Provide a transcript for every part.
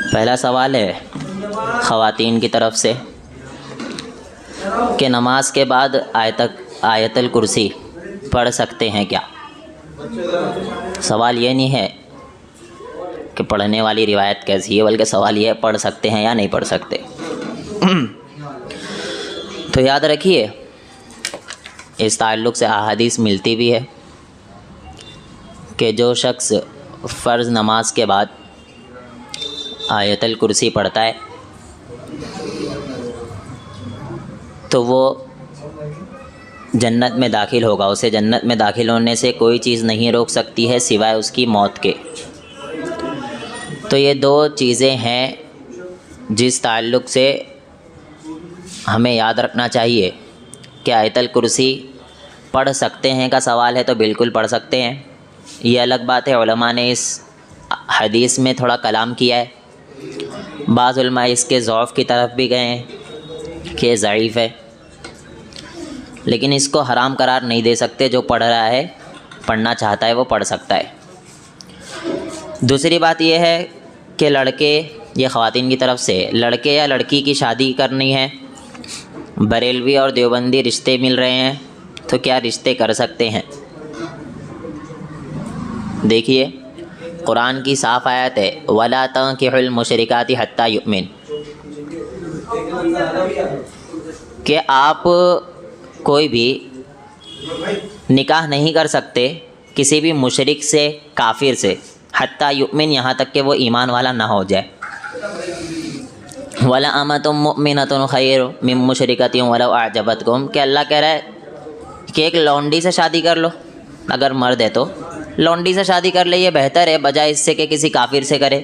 पहला सवाल है ख़वातीन की तरफ से कि नमाज के बाद आयतल कुर्सी पढ़ सकते हैं क्या। सवाल ये नहीं है कि पढ़ने वाली रिवायत कैसी है, बल्कि सवाल ये है पढ़ सकते हैं या नहीं पढ़ सकते। तो याद रखिए, इस ताल्लुक़ से अहादीस मिलती भी है कि जो शख्स फ़र्ज़ नमाज के बाद आयतल कुर्सी पढ़ता है तो वो जन्नत में दाखिल होगा। उसे जन्नत में दाखिल होने से कोई चीज़ नहीं रोक सकती है सिवाय उसकी मौत के। तो ये दो चीज़ें हैं जिस ताल्लुक़ से हमें याद रखना चाहिए कि आयतल कुर्सी पढ़ सकते हैं का सवाल है तो बिल्कुल पढ़ सकते हैं। ये अलग बात है, उलमा ने इस हदीस में थोड़ा कलाम किया है। बाज़ उलमा इसके ज़ौफ़ की तरफ भी गए हैं कि ज़ईफ़ है, लेकिन इसको हराम करार नहीं दे सकते। जो पढ़ रहा है, पढ़ना चाहता है, वो पढ़ सकता है। दूसरी बात यह है कि लड़के, ये ख़वातीन की तरफ से, लड़के या लड़की की शादी करनी है, बरेलवी और देवबंदी रिश्ते मिल रहे हैं, तो क्या रिश्ते कर सकते हैं। देखिए, कुरान की साफ़ आयत है, वला तंकिहुल मुशरिकाति हत्ता युमिन, कि आप कोई भी निकाह नहीं कर सकते किसी भी मुशरिक से, काफिर से, हत्ता युमिन, यहाँ तक कि वो ईमान वाला ना हो जाए। वला अमतुम मुमिनतुन खैरुम मिन मुशरिकतिन वलौ अअजबतकुम, कि अल्लाह कह रहा है कि एक लौंडी से शादी कर लो, अगर मर्द है तो लौंडी से शादी कर ले, ये बेहतर है बजाय इससे कि किसी काफिर से करे।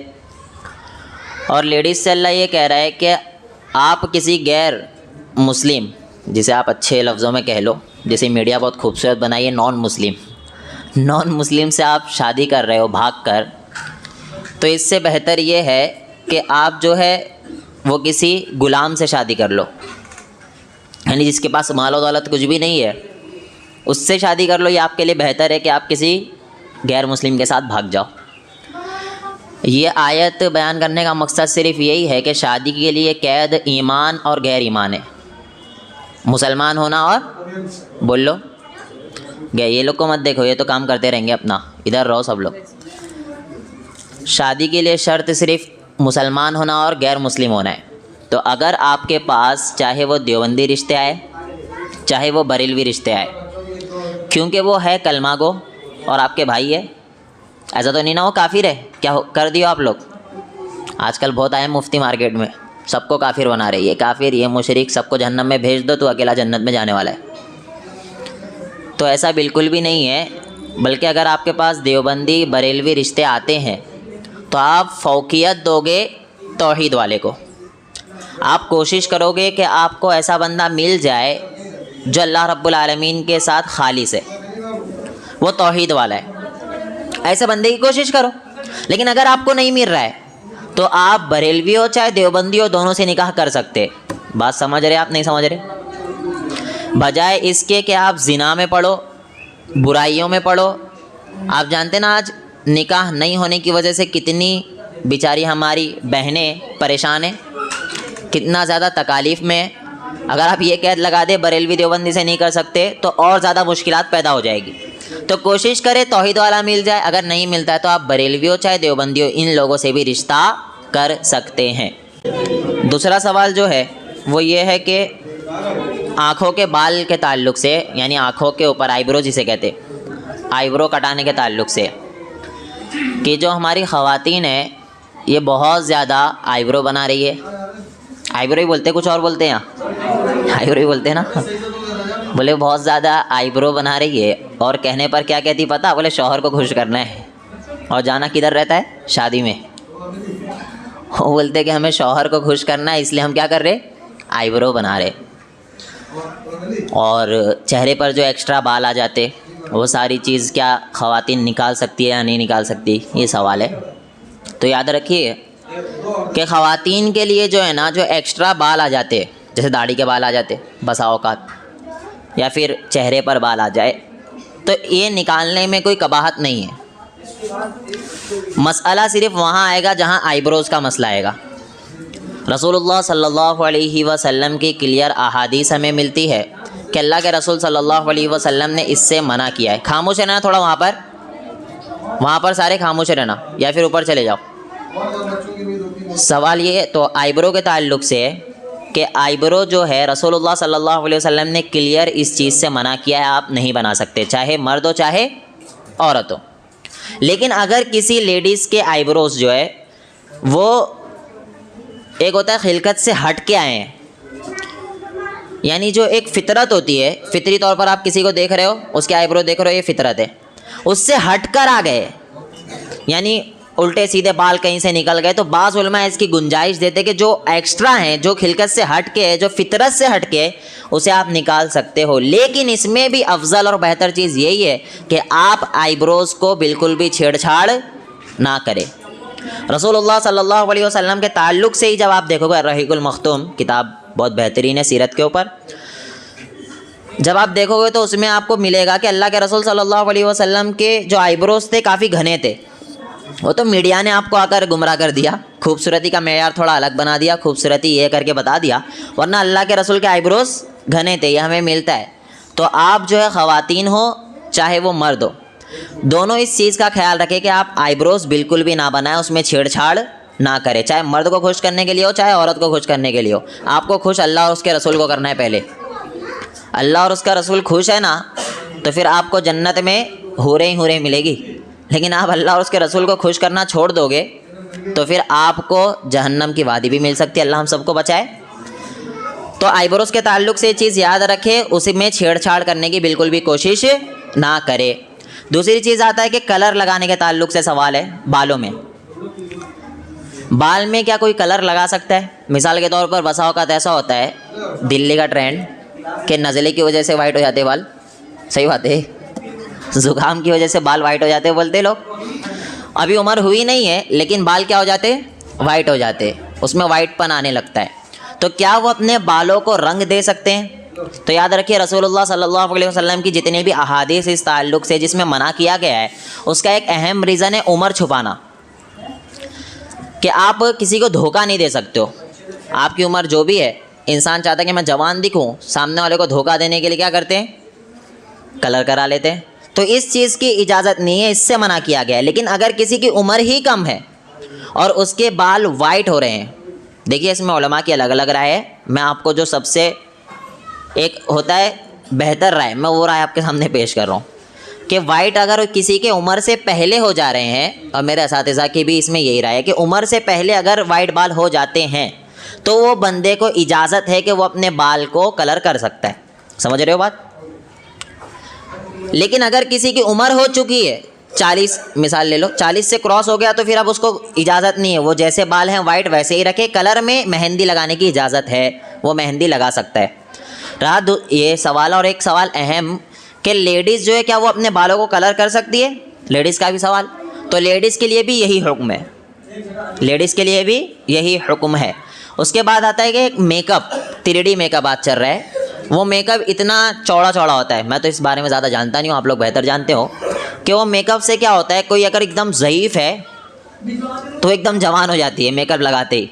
और लेडीज़ से अल्लाह ये कह रहा है कि आप किसी गैर मुस्लिम, जिसे आप अच्छे लफ्ज़ों में कह लो, जैसे मीडिया बहुत खूबसूरत बनाई है, नॉन मुस्लिम से आप शादी कर रहे हो भाग कर, तो इससे बेहतर ये है कि आप जो है वो किसी ग़ुलाम से शादी कर लो, यानी जिसके पास माल और दौलत कुछ भी नहीं है, उससे शादी कर लो। ये आपके लिए बेहतर है कि आप किसी गैर मुस्लिम के साथ भाग जाओ। ये आयत बयान करने का मकसद सिर्फ़ यही है कि शादी के लिए कैद ईमान और गैर ईमान है, मुसलमान होना और बोल लो गए। ये लोग को मत देखो, ये तो काम करते रहेंगे अपना, इधर रहो सब लोग। शादी के लिए शर्त सिर्फ़ मुसलमान होना और गैर मुस्लिम होना है। तो अगर आपके पास चाहे वो देवबंदी रिश्ते आए, चाहे वो बरेलवी रिश्ते आए, क्योंकि वो है कलमा गो और आपके भाई है, ऐसा तो नहीं ना वो काफिर है। क्या कर दियो आप लोग, आजकल बहुत आए मुफ्ती मार्केट में, सबको काफिर बना रहे, ये काफिर, ये मुशरिक, सबको जहन्नम में भेज दो, तो अकेला जन्नत में जाने वाला है। तो ऐसा बिल्कुल भी नहीं है। बल्कि अगर आपके पास देवबंदी बरेलवी रिश्ते आते हैं तो आप फ़ौक़ियत दोगे तौहीद वाले को। आप कोशिश करोगे कि आपको ऐसा बंदा मिल जाए जो अल्लाह रब्बुल आलमीन के साथ खालिस है, वो तौहीद वाला है, ऐसे बंदे की कोशिश करो। लेकिन अगर आपको नहीं मिल रहा है तो आप बरेलवी हो चाहे देवबंदी हो, दोनों से निकाह कर सकते। बात समझ रहे आप, नहीं समझ रहे? बजाय इसके कि आप जिना में पढ़ो, बुराइयों में पढ़ो। आप जानते ना आज निकाह नहीं होने की वजह से कितनी बेचारी हमारी बहनें परेशान हैं, कितना ज़्यादा तकालीफ़ में है। अगर आप ये कैद लगा दे बरेलवी देवबंदी से नहीं कर सकते तो और ज़्यादा मुश्किलात पैदा हो जाएगी। तो कोशिश करें तौहीद वाला मिल जाए, अगर नहीं मिलता है तो आप बरेलवी हो चाहे देवबंदी हो, इन लोगों से भी रिश्ता कर सकते हैं। दूसरा सवाल जो है वो ये है कि आँखों के बाल के ताल्लुक़ से, यानी आँखों के ऊपर आईब्रो जिसे कहते, आईब्रो कटाने के ताल्लुक़ से, कि जो हमारी ख़वातीन है ये बहुत ज़्यादा आईब्रो बना रही है। आईब्रो ही बोलते, कुछ और बोलते हैं यहाँ, आईब्रो ही बोलते हैं ना। बोले बहुत ज़्यादा आईब्रो बना रही है, और कहने पर क्या कहती पता, बोले शौहर को खुश करना है। और जाना किधर रहता है? शादी में। वो बोलते कि हमें शौहर को खुश करना है, इसलिए हम क्या कर रहे, आईब्रो बना रहे। और चेहरे पर जो एक्स्ट्रा बाल आ जाते, वो सारी चीज़ क्या ख़वातीन निकाल सकती है या नहीं निकाल सकती, ये सवाल है। तो याद रखिए कि ख़वातीन के लिए जो है ना, जो एक्स्ट्रा बाल आ जाते, जैसे दाढ़ी के बाल आ जाते बसा औकात, या फिर चेहरे पर बाल आ जाए, तो ये निकालने में कोई कबाहत नहीं है। मसला सिर्फ वहाँ आएगा जहाँ आईब्रोज़ का मसला आएगा। रसूलुल्लाह सल्लल्लाहु अलैहि वसल्लम की क्लियर अहादीस हमें मिलती है कि अल्लाह के रसूल सल्लल्लाहु अलैहि वसल्लम ने इससे मना किया है। खामोश रहना थोड़ा, वहाँ पर सारे खामोश रहना, या फिर ऊपर चले जाओ। सवाल ये तो आईब्रो के ताल्लुक़ से है कि आईब्रो जो है रसूलुल्लाह सल्लल्लाहु अलैहि वसल्लम ने क्लियर इस चीज़ से मना किया है, आप नहीं बना सकते, चाहे मर्द हो चाहे औरत हो। लेकिन अगर किसी लेडीज़ के आईब्रोज़ जो है वो एक होता है खिलकत से हट के आए हैं, यानी जो एक फ़ितरत होती है, फितरी तौर पर आप किसी को देख रहे हो, उसके आईब्रो देख रहे हो, ये फ़ितरत है, उससे हट कर आ गए, यानी उल्टे सीधे बाल कहीं से निकल गए, तो बाज़ उलमा इसकी गुंजाइश देते कि जो एक्स्ट्रा हैं, जो खिलकत से हट के है, जो फितरत से हट के, उसे आप निकाल सकते हो। लेकिन इसमें भी अफजल और बेहतर चीज़ यही है कि आप आईब्रोज़ को बिल्कुल भी छेड़छाड़ ना करें। रसूलुल्लाह सल्लल्लाहु अलैहि वसल्लम के ताल्लुक़ से ही जब आप देखोगे, रहीकुल मख्तूम किताब बहुत बेहतरीन है सीरत के ऊपर, जब आप देखोगे तो उसमें आपको मिलेगा कि अल्लाह के रसूल सल्लल्लाहु अलैहि वसल्लम के जो आईब्रोज़ थे काफ़ी घने थे। वो तो मीडिया ने आपको आकर गुमराह कर दिया, खूबसूरती का मेयार थोड़ा अलग बना दिया, खूबसूरती ये करके बता दिया, वरना अल्लाह के रसूल के आईब्रोज़ घने थे, ये हमें मिलता है। तो आप जो है ख़वातीन हो चाहे वो मर्द हो, दोनों इस चीज़ का ख्याल रखें कि आप आईब्रोज़ बिल्कुल भी ना बनाएं, उसमें छेड़छाड़ ना करें, चाहे मर्द को खुश करने के लिए हो चाहे औरत को खुश करने के लिए हो। आपको खुश अल्लाह और उसके रसूल को करना है पहले। अल्लाह और उसका रसूल खुश है ना, तो फिर आपको जन्नत में हूरें ही हूरें मिलेगी। लेकिन आप अल्लाह और उसके रसूल को खुश करना छोड़ दोगे तो फिर आपको जहन्नम की वादी भी मिल सकती है, अल्लाह हम सबको बचाए। तो आईब्रोज़ के ताल्लुक़ से ये चीज़ याद रखें, उसी में छेड़छाड़ करने की बिल्कुल भी कोशिश ना करें। दूसरी चीज़ आता है कि कलर लगाने के ताल्लुक़ से सवाल है, बालों में, बाल में क्या कोई कलर लगा सकता है? मिसाल के तौर पर बसा औक़ात ऐसा होता है, दिल्ली का ट्रेंड कि नज़ले की वजह से वाइट हो जाते बाल, सही बात है, ज़ुकाम की वजह से बाल वाइट हो जाते बोलते लोग। अभी उम्र हुई नहीं है लेकिन बाल क्या हो जाते, वाइट हो जाते, उसमें वाइटपन आने लगता है। तो क्या वो अपने बालों को रंग दे सकते हैं? तो याद रखिए रसूलुल्लाह सल्लल्लाहु अलैहि वसल्लम की जितनी भी अहादीस इस ताल्लुक़ से जिसमें मना किया गया है, उसका एक अहम रीज़न है उम्र छुपाना, कि आप किसी को धोखा नहीं दे सकते हो। आपकी उम्र जो भी है, इंसान चाहता है कि मैं जवान दिखूं, सामने वाले को धोखा देने के लिए क्या करते हैं, कलर करा लेते हैं। तो इस चीज़ की इजाज़त नहीं है, इससे मना किया गया है। लेकिन अगर किसी की उम्र ही कम है और उसके बाल वाइट हो रहे हैं, देखिए इसमें उलमा की अलग अलग राय है, मैं आपको जो सबसे एक होता है बेहतर राय, मैं वो राय आपके सामने पेश कर रहा हूँ कि वाइट अगर किसी के उम्र से पहले हो जा रहे हैं, और मेरे असातिज़ा की भी इसमें यही राय है कि उम्र से पहले अगर वाइट बाल हो जाते हैं तो वो बंदे को इजाज़त है कि वो अपने बाल को कलर कर सकता है। समझ रहे हो बात? लेकिन अगर किसी की उम्र हो चुकी है, 40 मिसाल ले लो, 40 से क्रॉस हो गया, तो फिर अब उसको इजाज़त नहीं है, वो जैसे बाल हैं वाइट वैसे ही रखे। कलर में मेहंदी लगाने की इजाज़त है, वो मेहंदी लगा सकता है। रहा ये सवाल, और एक सवाल अहम कि लेडीज़ जो है क्या वो अपने बालों को कलर कर सकती है? लेडीज़ का भी सवाल। तो लेडीज़ के लिए भी यही हुक्म है, लेडीज़ के लिए भी यही हुक्म है। उसके बाद आता है कि मेकअप, 3D मेकअप आज चल रहा है, वो मेकअप इतना चौड़ा चौड़ा होता है, मैं तो इस बारे में ज़्यादा जानता नहीं हूँ, आप लोग बेहतर जानते हो कि वो मेकअप से क्या होता है, कोई अगर एकदम ज़ईफ़ है तो एकदम जवान हो जाती है मेकअप लगाते ही,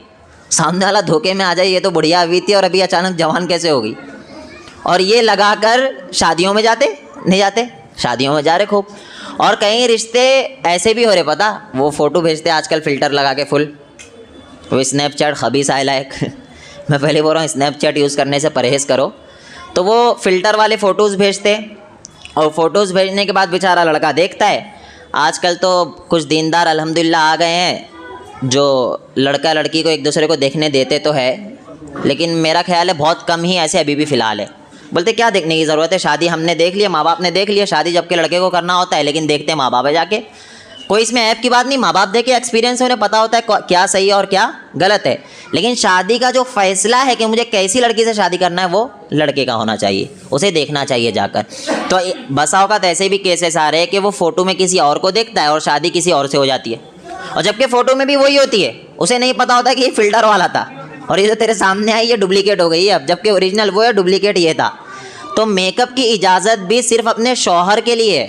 सामने वाला धोखे में आ जाए ये तो बुढ़िया हुई थी और अभी अचानक जवान कैसे हो गई। और ये लगाकर शादियों में जाते नहीं जाते, शादियों में जा रहे खूब। और कई रिश्ते ऐसे भी हो रहे, पता, वो फ़ोटो भेजते आजकल फ़िल्टर लगा के फुल, वो स्नैपचैट खबीस आए लायक मैं पहले बोल रहा हूँ स्नैपचैट यूज़ करने से परहेज़ करो। तो वो फ़िल्टर वाले फ़ोटोज़ भेजते, और फ़ोटोज़ भेजने के बाद बेचारा लड़का देखता है। आजकल तो कुछ दीनदार अल्हम्दुलिल्लाह आ गए हैं जो लड़का लड़की को एक दूसरे को देखने देते तो है, लेकिन मेरा ख्याल है बहुत कम ही ऐसे अभी भी फ़िलहाल है। बोलते क्या देखने की ज़रूरत है, शादी हमने देख लिया, माँ बाप ने देख लिया, शादी जबकि लड़के को करना होता है, लेकिन देखते माँ बाप है जाके। कोई इसमें ऐप की बात नहीं, माँ बाप देखे एक्सपीरियंस उन्हें पता होता है क्या सही है और क्या गलत है। लेकिन शादी का जो फ़ैसला है कि मुझे कैसी लड़की से शादी करना है, वो लड़के का होना चाहिए, उसे देखना चाहिए जाकर। तो बसा औक़ात ऐसे भी केसेस आ रहे हैं कि वो फ़ोटो में किसी और को देखता है और शादी किसी और से हो जाती है, और जबकि फ़ोटो में भी वही होती है, उसे नहीं पता होता कि ये फ़िल्टर वाला था और ये जो तेरे सामने आई ये डुप्लीकेट हो गई है अब, जबकि ओरिजिनल वो है, डुप्लीकेट ये था। तो मेकअप की इजाज़त भी सिर्फ अपने शौहर के लिए है,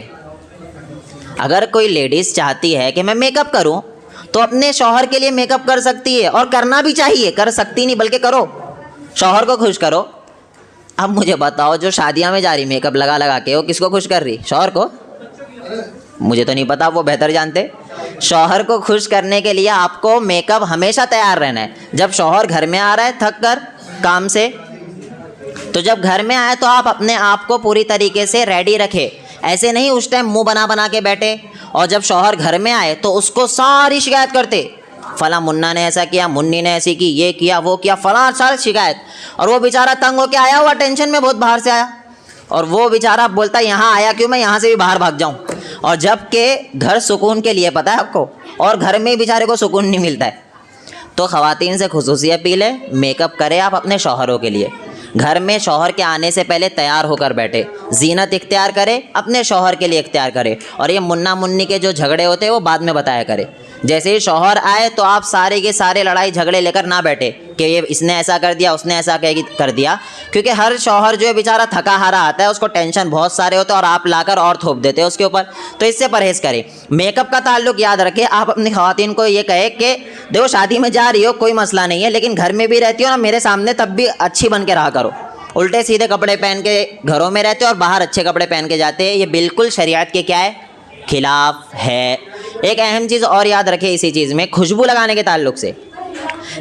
अगर कोई लेडीज़ चाहती है कि मैं मेकअप करूं तो अपने शौहर के लिए मेकअप कर सकती है, और करना भी चाहिए, कर सकती नहीं बल्कि करो, शौहर को खुश करो। अब मुझे बताओ, जो शादियां में जा रही मेकअप लगा लगा के, वो किसको खुश कर रही? शौहर को? मुझे तो नहीं पता, वो बेहतर जानते। शौहर को खुश करने के लिए आपको मेकअप हमेशा तैयार रहना है। जब शौहर घर में आ रहा है थक कर काम से, तो जब घर में आए तो आप अपने आप को पूरी तरीके से रेडी रखें। ऐसे नहीं उस टाइम मुंह बना बना के बैठे और जब शौहर घर में आए तो उसको सारी शिकायत करते, फला मुन्ना ने ऐसा किया, मुन्नी ने ऐसी की, ये किया वो किया, फला सारी शिकायत। और वो बेचारा तंग होकर आया हुआ, टेंशन में बहुत बाहर से आया, और वो बेचारा बोलता यहाँ आया क्यों, मैं यहाँ से भी बाहर भाग जाऊँ। और जबकि घर सुकून के लिए, पता है आपको, और घर में बेचारे को सुकून नहीं मिलता है। तो ख़वातीन से खुसूसी अपील है, मेकअप करें आप अपने शौहरों के लिए। घर में शौहर के आने से पहले तैयार होकर बैठे, जीनत इख्तियार करे, अपने शौहर के लिए इख्तियार करे। और ये मुन्ना मुन्नी के जो झगड़े होते हैं वो बाद में बताया करे। जैसे ही शौहर आए तो आप सारे के सारे लड़ाई झगड़े लेकर ना बैठे कि ये इसने ऐसा कर दिया, उसने ऐसा कर दिया, क्योंकि हर शौहर जो है बेचारा थका हारा आता है, उसको टेंशन बहुत सारे होते हैं और आप लाकर और थोप देते हैं उसके ऊपर। तो इससे परहेज़ करें। मेकअप का ताल्लुक याद रखें, आप अपनी ख़वातीन को ये कहे कि देखो शादी में जा रही हो कोई मसला नहीं है, लेकिन घर में भी रहती हो ना मेरे सामने, तब भी अच्छी बन के रहा करो। उल्टे सीधे कपड़े पहन के घरों में रहते हो और बाहर अच्छे कपड़े पहन के जाते हैं, ये बिल्कुल शरीयत के क्या है, खिलाफ है। एक अहम चीज़ और याद रखें इसी चीज़ में, खुशबू लगाने के ताल्लुक से।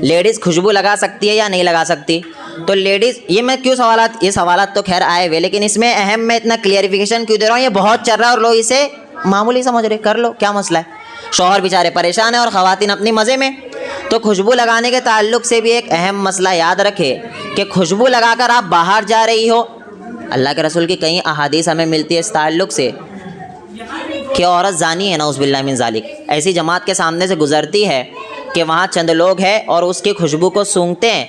लेडीज़ खुशबू लगा सकती है या नहीं लगा सकती? तो लेडीज़, ये मैं क्यों ये सवालात तो खैर आए हुए, लेकिन इसमें अहम मैं इतना क्लियरिफिकेशन क्यों दे रहा हूँ, ये बहुत चल रहा है और लोग इसे मामूली समझ रहे, कर लो क्या मसला है। शौहर बेचारे परेशान है और ख़वातीन अपनी मज़े में। तो खुशबू लगाने के ताल्लुक से भी एक अहम मसला याद रखें कि खुशबू लगाकर आप बाहर जा रही हो, अल्लाह के रसूल की कई अहादीस हमें मिलती है इस ताल्लुक से कि औरत जानी है, नऊज़ुबिल्लाह मिन ज़ालिक, ऐसी जमात के सामने से गुज़रती है कि वहाँ चंद लोग हैं और उसकी खुशबू को सूंघते हैं,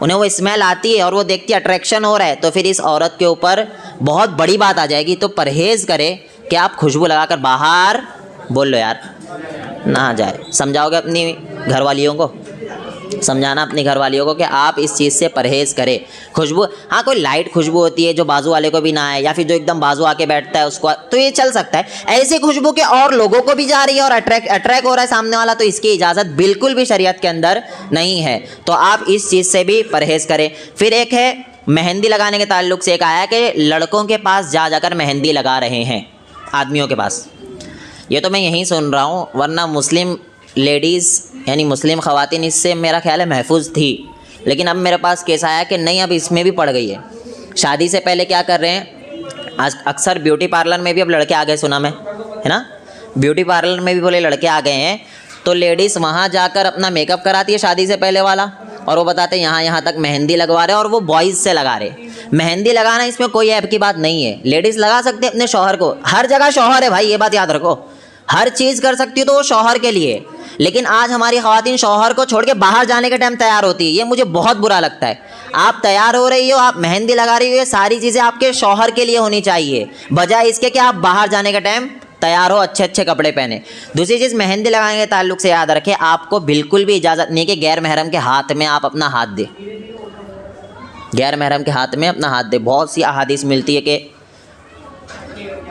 उन्हें वो स्मेल आती है और वो देखती है अट्रैक्शन हो रहा है, तो फिर इस औरत के ऊपर बहुत बड़ी बात आ जाएगी। तो परहेज़ करें कि आप खुशबू लगाकर बाहर, बोल लो यार, ना जाए। समझाओगे अपनी घरवालियों को, समझाना अपनी घरवालियों को कि आप इस चीज़ से परहेज़ करें। खुशबू, हाँ कोई लाइट खुशबू होती है जो बाजू वाले को भी ना आए, या फिर जो एकदम बाजू आके बैठता है उसको, तो ये चल सकता है। ऐसी खुशबू के और लोगों को भी जा रही है और अट्रैक्ट हो रहा है सामने वाला, तो इसकी इजाज़त बिल्कुल भी शरीयत के अंदर नहीं है। तो आप इस चीज़ से भी परहेज़ करें। फिर एक है मेहंदी लगाने के ताल्लुक से, एक आया कि लड़कों के पास जाकर मेहंदी लगा रहे हैं आदमियों के पास। ये तो मैं यहीं सुन रहा हूँ, वरना मुस्लिम लेडीज़ यानी मुस्लिम ख़वातीन इससे मेरा ख्याल है महफूज थी, लेकिन अब मेरे पास केस आया कि नहीं, अब इसमें भी पड़ गई है। शादी से पहले क्या कर रहे हैं, आज अक्सर ब्यूटी पार्लर में भी अब लड़के आ गए, सुना मैं, है ना, ब्यूटी पार्लर में भी बोले लड़के आ गए हैं। तो लेडीज़ वहाँ जाकर अपना मेकअप कराती है शादी से पहले वाला, और वो बताते हैं यहाँ तक मेहंदी लगवा रहे हैं, और वो बॉयज़ से लगा रहे। मेहंदी लगाना इसमें कोई ऐप की बात नहीं है, लेडीज़ लगा सकते हैं अपने शौहर को, हर जगह शौहर है भाई, ये बात याद रखो, हर चीज़ कर सकती हो तो वो शौहर के लिए। लेकिन आज हमारी ख़वातीन शौहर को छोड़ के बाहर जाने के टाइम तैयार होती है, ये मुझे बहुत बुरा लगता है। आप तैयार हो रही हो, आप मेहंदी लगा रही हो, ये सारी चीज़ें आपके शौहर के लिए होनी चाहिए, बजाय इसके कि आप बाहर जाने के टाइम तैयार हो, अच्छे अच्छे कपड़े पहने। दूसरी चीज़, मेहंदी लगाने के ताल्लुक से याद रखें, आपको बिल्कुल भी इजाज़त नहीं कि गैर महरम के हाथ में आप अपना हाथ दें, गैर महरम के हाथ में अपना हाथ दें। बहुत सी अहादीस मिलती है कि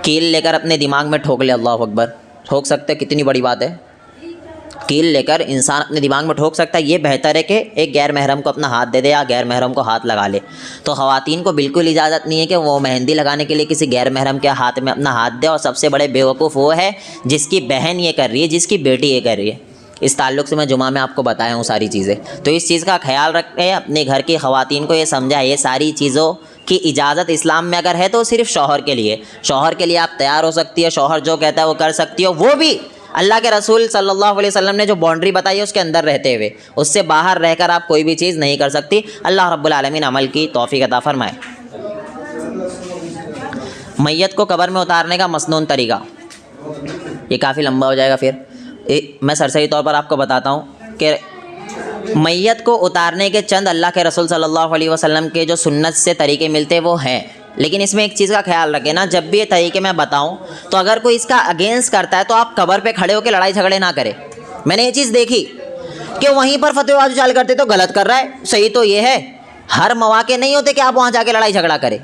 कील लेकर अपने दिमाग में ठोक ले, अल्लाह अकबर, ठोक सकते, कितनी बड़ी बात है, कील लेकर इंसान अपने दिमाग में ठोक सकता है। ये बेहतर है कि एक गैर महरम को अपना हाथ दे दे या गैर महरम को हाथ लगा ले। तो ख़वातीन को बिल्कुल इजाज़त नहीं है कि वो मेहंदी लगाने के लिए किसी गैर महरम के हाथ में अपना हाथ दे। और सबसे बड़े बेवकूफ़ वो है जिसकी बहन ये कर रही है, जिसकी बेटी ये कर रही है। इस ताल्लुक़ से मैं जुमा में आपको बताया हूँ सारी चीज़ें। तो इस चीज़ का ख्याल रखें, अपने घर की ख़वातीन को ये समझाए, ये सारी चीज़ों की इजाज़त इस्लाम में अगर है तो सिर्फ़ शौहर के लिए। शौहर के लिए आप तैयार हो सकती है, शौहर जो कहता है वो कर सकती हो, वो भी अल्लाह के रसूल सल्लल्लाहु अलैहि वसल्लम ने जो बाउंड्री बताई है उसके अंदर रहते हुए, उससे बाहर रहकर आप कोई भी चीज़ नहीं कर सकती। अल्लाह रब्बुल आलमीन अमल की तौफीक अता फरमाए। मैयत को कब्र में उतारने का मसनून तरीका, ये काफ़ी लंबा हो जाएगा, फिर मैं सरसरी तौर पर आपको बताता हूँ कि मैयत को उतारने के चंद अल्लाह के रसूल सल्लल्लाहु अलैहि वसल्लम के जो सुन्नत से तरीके मिलते हैं वो हैं। लेकिन इसमें एक चीज़ का ख्याल रखें ना, जब भी ये तरीके मैं बताऊं तो अगर कोई इसका अगेंस्ट करता है तो आप कब्र पे खड़े होकर लड़ाई झगड़े ना करें। मैंने ये चीज़ देखी कि वहीं पर फतवाबाजी चाल करते तो गलत कर रहा है, सही तो ये है। हर मौके नहीं होते कि आप वहाँ जाके लड़ाई झगड़ा करें,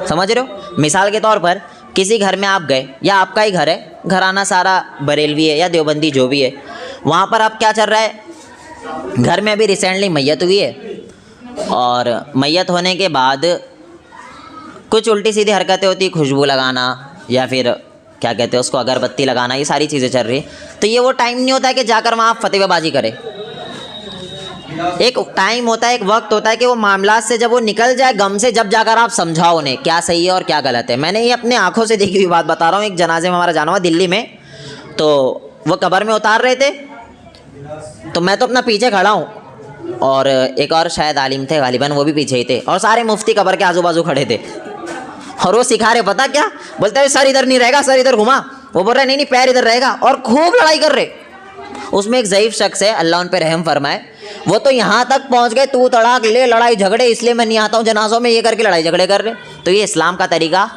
समझ रहे हो। मिसाल के तौर पर किसी घर में आप गए, या आपका ही घर है, घराना सारा बरेलवी है या देवबंदी जो भी है, वहाँ पर अब क्या चल रहा है, घर में अभी रिसेंटली मैयत हुई है, और मैयत होने के बाद कुछ उल्टी सीधी हरकतें होती, खुशबू लगाना या फिर क्या कहते हैं उसको, अगरबत्ती लगाना, ये सारी चीज़ें चल रही है। तो ये वो टाइम नहीं होता है कि जाकर वहाँ आप फतेहबाजी करें। एक टाइम होता है, एक वक्त होता है कि वो मामलात से जब वो निकल जाए गम से, जब जाकर आप समझाओ उन्हें क्या सही है और क्या गलत है। मैंने ये अपने आंखों से देखी हुई बात बता रहा हूँ। एक जनाजे में हमारा जाना हुआ दिल्ली में, तो वो कब्र में उतार रहे थे, तो मैं तो अपना पीछे खड़ा हूँ और एक और शायद आलिम थे गालिबन, वो भी पीछे ही थे, और सारे मुफ्ती कब्र के आजू बाजू खड़े थे। और वो सिखा रहे, पता क्या बोलते हैं, सर इधर नहीं रहेगा, सर इधर घुमा। वो बोल रहे नहीं नहीं पैर इधर रहेगा, और खूब लड़ाई कर रहे। उसमें एक ज़ईफ़ शख्स है, अल्लाह उन पे रहम फरमाए, वो तो यहाँ तक पहुँच गए, तू तड़ाक ले लड़ाई झगड़े, इसलिए मैं नहीं आता हूँ जनाजों में, ये करके लड़ाई झगड़े कर रहे। तो ये इस्लाम का तरीका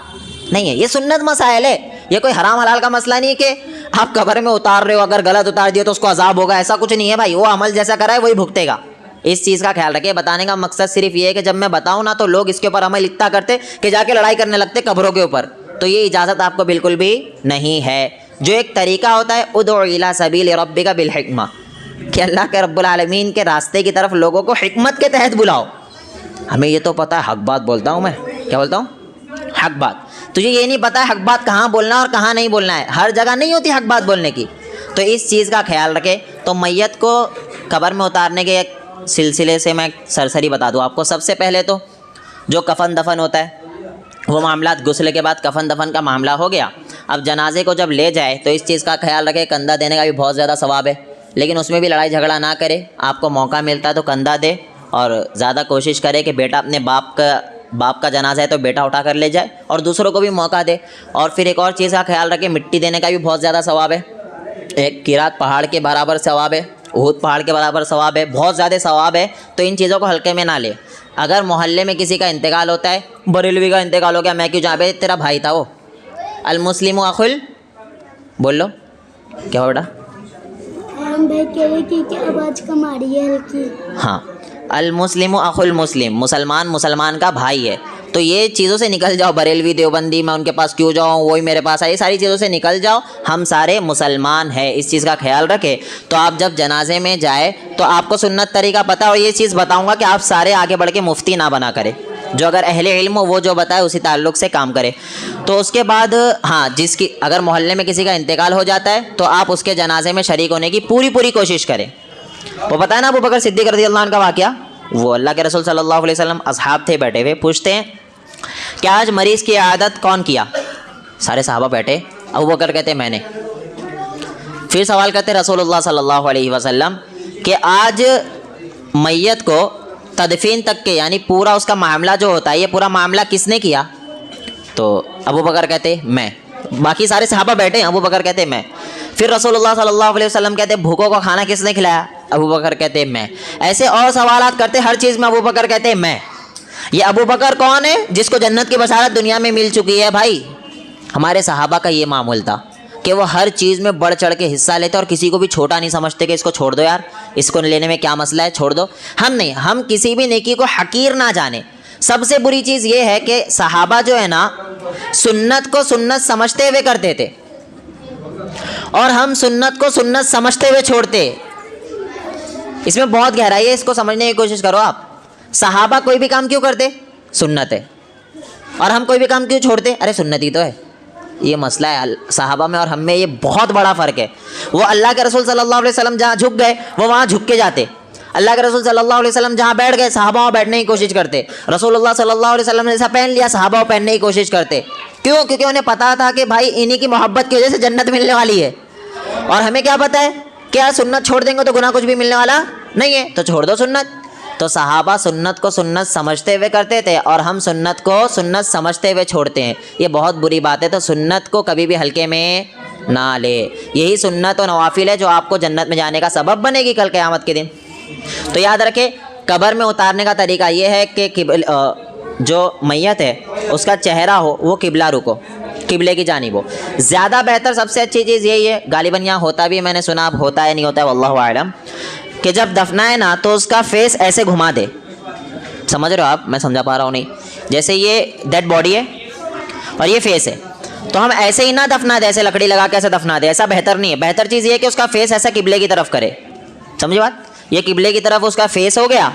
नहीं है, ये सुन्नत मसाइल है, ये कोई हराम हलाल का मसला नहीं है कि आप कब्र में उतार रहे हो, अगर गलत उतार दिए तो उसको अजाब होगा, ऐसा कुछ नहीं है भाई। वो अमल जैसा करा है वही भुगतेगा। इस चीज़ का ख्याल रखिए। बताने का मकसद सिर्फ ये है कि जब मैं बताऊँ ना तो लोग इसके ऊपर अमल इतना करते कि जाके लड़ाई करने लगते कब्रों के ऊपर। तो ये इजाज़त आपको बिल्कुल भी नहीं है। जो एक तरीका होता है, उदउ इला सबील रब्बिका बिल हिकमा, कि अल्लाह के रब्बुल आलमीन के रास्ते की तरफ लोगों को हिकमत के तहत बुलाओ। हमें ये तो पता है, हक बात बोलता हूँ मैं, क्या बोलता हूँ, हक बात। तुझे ये नहीं पता है हक बात कहाँ बोलना और कहाँ नहीं बोलना है, हर जगह नहीं होती हक बात बोलने की। तो इस चीज़ का ख्याल रखें। तो मैयत को कब्र में उतारने के एक सिलसिले से मैं सरसरी बता दूँ आपको। सबसे पहले तो जो कफन दफन होता है, वो मामला गुस्ल के बाद कफन दफन का मामला हो गया। अब जनाजे को जब ले जाए तो इस चीज़ का ख्याल रखें, कंधा देने का भी बहुत ज़्यादा सवाब है, लेकिन उसमें भी लड़ाई झगड़ा ना करे। आपको मौका मिलता है तो कंधा दे, और ज़्यादा कोशिश करे कि बेटा अपने बाप का जनाजा है तो बेटा उठा कर ले जाए, और दूसरों को भी मौका दे। और फिर एक और चीज़ का ख्याल रखें, मिट्टी देने का भी बहुत ज़्यादा सवाब है। एक किरात पहाड़ के बराबर सवाब है, उहुद पहाड़ के बराबर सवाब है, बहुत ज़्यादा सवाब है। तो इन चीज़ों को हल्के में ना ले। अगर मोहल्ले में किसी का इंतकाल होता है, बरेलवी का इंतकाल हो गया, मैं क्यों जहाँ पे तेरा भाई था वो, अल मुस्लिम अखुल, बोल लो क्या हो बेटा, भाई कह रहे कि आवाज़ कम आ रही है हल्की। हाँ, अल मुस्लिम अखुल मुस्लिम, मुसलमान मुसलमान का भाई है। तो ये चीज़ों से निकल जाओ, बरेलवी देवबंदी मैं उनके पास क्यों जाऊँ, वही मेरे पास है, ये सारी चीज़ों से निकल जाओ। हम सारे मुसलमान हैं, इस चीज़ का ख्याल रखें। तो आप जब जनाजे में जाए तो आपको सुन्नत तरीका पता, और ये चीज़ बताऊँगा कि आप सारे आगे बढ़ के मुफ्ती ना बना करें, जो अगर अहले इल्म हो वो जो बताए उसी ताल्लुक़ से काम करे। तो उसके बाद हाँ, जिसकी अगर मोहल्ले में किसी का इंतकाल हो जाता है तो आप उसके जनाजे में शरीक होने की पूरी कोशिश करें। वो पता है ना अबू बकर सिद्दीक़ रज़ियल्लाहु अन्हु का वाक़या, वो अल्लाह के रसूल सल्लल्लाहु अलैहि वसल्लम असहाब थे बैठे हुए, पूछते हैं क्या आज मरीज़ की आदत कौन किया? सारे सहाबा बैठे, अबू बकर कहते मैंने। फिर सवाल करते रसूलुल्लाह सल्लल्लाहु अलैहि वसल्लम कि आज मैयत को तदफीन तक के, यानी पूरा उसका मामला जो होता है, ये पूरा मामला किसने किया? तो अबू बकर कहते मैं। बाकी सारे सहाबा बैठे, अबू बकर कहते मैं। फिर रसूलुल्लाह सल्लल्लाहु अलैहि वसल्लम कहते भूखों को खाना किसने खिलाया? अबू बकर कहते मैं। ऐसे और सवालात करते, हर चीज़ में अबू बकर कहते मैं। ये अबू बकर कौन है? जिसको जन्नत की बशारत दुनिया में मिल चुकी है। भाई हमारे सहाबा का ये मामूल था कि वो हर चीज़ में बढ़ चढ़ के हिस्सा लेते और किसी को भी छोटा नहीं समझते कि इसको छोड़ दो यार, इसको लेने में क्या मसला है, छोड़ दो। हम नहीं, हम किसी भी नेकी को हकीर ना जाने। सबसे बुरी चीज़ ये है कि सहाबा जो है ना, सुन्नत को सुन्नत समझते हुए करते थे, और हम सुन्नत को सुन्नत समझते हुए छोड़ते। इसमें बहुत गहराई है, इसको समझने की कोशिश करो आप। सहाबा कोई भी काम क्यों करते? सुन्नत है। और हम कोई भी काम क्यों छोड़ते? अरे सुन्नत ही तो है। ये मसला है सहाबा में और हम में, ये बहुत बड़ा फ़र्क है। वो अल्लाह के रसूल सल्लल्लाहु अलैहि वसल्लम जहाँ झुक गए वो वहाँ झुक के जाते। अल्लाह के रसूल सल्लल्लाहु अलैहि वसल्लम जहाँ बैठ गए सहाबा वहाँ बैठने की कोशिश करते। रसूलुल्लाह सल्लल्लाहु अलैहि वसल्लम ने ऐसा पहन लिया, सहाबा वो पहनने की कोशिश करते। क्यों? क्योंकि उन्हें पता था कि भाई इन्हीं की मोहब्बत की वजह से जन्नत मिलने वाली है। और हमें क्या पता है कि यार सुन्नत छोड़ देंगे तो गुनाह कुछ भी मिलने वाला नहीं है, तो छोड़ दो सुन्नत। तो सहाबा सुन्नत को सुन्नत समझते हुए करते थे और हम सुन्नत को सुन्नत समझते हुए छोड़ते हैं। ये बहुत बुरी बात है। तो सुन्नत को कभी भी हल्के में ना ले। यही सुन्नत और नवाफिल है जो आपको जन्नत में जाने का सबब बनेगी कल क़यामत के दिन। तो याद रखें, कब्र में उतारने का तरीका ये है कि जो मैयत है उसका चेहरा हो वो किबला रुको, किबले की जानिब हो। ज़्यादा बेहतर सबसे अच्छी चीज़ यही है, गालिबन यहाँ होता भी, मैंने सुना अब होता है नहीं होता है वल्लाहु आलम, कि जब दफनाए ना तो उसका फेस ऐसे घुमा दे। समझ रहे हो आप? मैं समझा पा रहा हूँ नहीं? जैसे ये डेड बॉडी है और ये फेस है, तो हम ऐसे ही ना दफना दे, ऐसे लकड़ी लगा के ऐसे दफना दे, ऐसा बेहतर नहीं है। बेहतर चीज़ ये है कि उसका फेस ऐसा किबले की तरफ करे, समझे बात? ये किबले की तरफ उसका फेस हो गया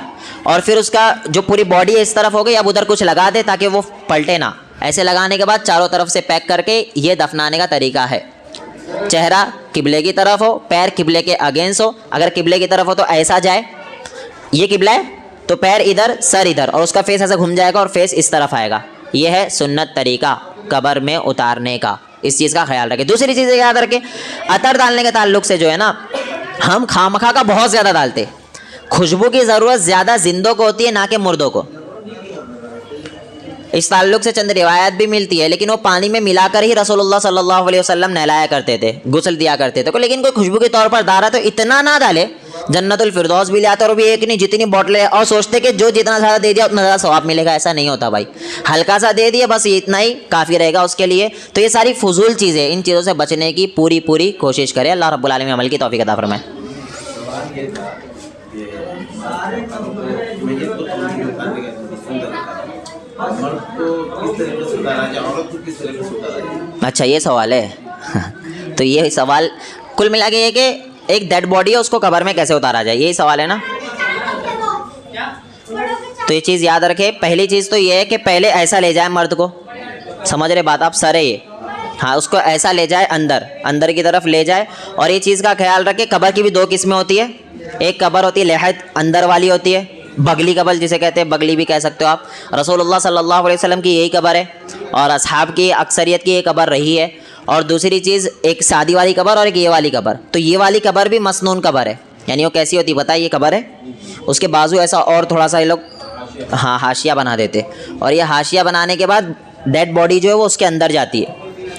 और फिर उसका जो पूरी बॉडी है इस तरफ हो गई। अब उधर कुछ लगा दे ताकि वो पलटे ना। ऐसे लगाने के बाद चारों तरफ से पैक करके ये दफनाने का तरीका है। चेहरा किबले की तरफ हो, पैर किबले के अगेंस्ट हो। अगर किबले की तरफ हो तो ऐसा जाए, ये किबला है तो पैर इधर सर इधर, और उसका फेस ऐसा घूम जाएगा और फेस इस तरफ आएगा। ये है सुन्नत तरीका कब्र में उतारने का। इस चीज़ का ख्याल रखें। दूसरी चीज़ याद रखें, अतर डालने के ताल्लुक से जो है ना, हम खामखा का बहुत ज़्यादा डालते। खुशबू की ज़रूरत ज़्यादा जिंदों को होती है ना कि मुर्दों को। इस ताल्लुक से चंद रिवायत भी मिलती है, लेकिन वो पानी में मिलाकर ही रसूलुल्लाह सल्लल्लाहु अलैहि वसल्लम नहलाया करते थे, गुस्ल दिया करते थे। लेकिन कोई खुशबू के तौर पर डाला तो इतना ना डाले, जन्नतुल फिरदौस भी ले आते और भी एक नहीं जितनी बोतलें, और सोचते कि जो जितना ज़्यादा दे दिया उतना ज़्यादा सवाब मिलेगा। ऐसा नहीं होता भाई, हल्का सा दे दिया बस, इतना ही काफ़ी रहेगा उसके लिए। तो ये सारी फजूल चीज़ें, इन चीज़ों से बचने की पूरी पूरी कोशिश करें। अल्लाह रब्बुल आलमीन अमल की तौफीक अता फरमाए। अच्छा, ये सवाल है। तो ये सवाल कुल मिला के ये कि एक डेड बॉडी है उसको कब्र में कैसे उतारा जाए, यही सवाल है ना। तो ये चीज़ याद रखें। पहली चीज़ तो ये है कि पहले ऐसा ले जाए मर्द को, समझ रहे बात आप? सर है ये, हाँ, उसको ऐसा ले जाए अंदर की तरफ ले जाए। और ये चीज़ का ख्याल रखें, कब्र की भी दो किस्में होती है। एक कब्र होती है लेहत अंदर वाली होती है, बगली कब्र जिसे कहते हैं, बगली भी कह सकते हो आप। रसूलुल्लाह सल्लल्लाहु अलैहि वसल्लम की यही कब्र है और असहाब की अक्सरियत की ये कब्र रही है। और दूसरी चीज़ एक शादी वाली कब्र और एक ये वाली कब्र। तो ये वाली कब्र भी मसनून कब्र है, यानी वो कैसी होती है पता है? ये कब्र है, उसके बाजू ऐसा और थोड़ा सा ये लोग हाँ हाशिया बना देते, और ये हाशिया बनाने के बाद डेड बॉडी जो है वो उसके अंदर जाती है,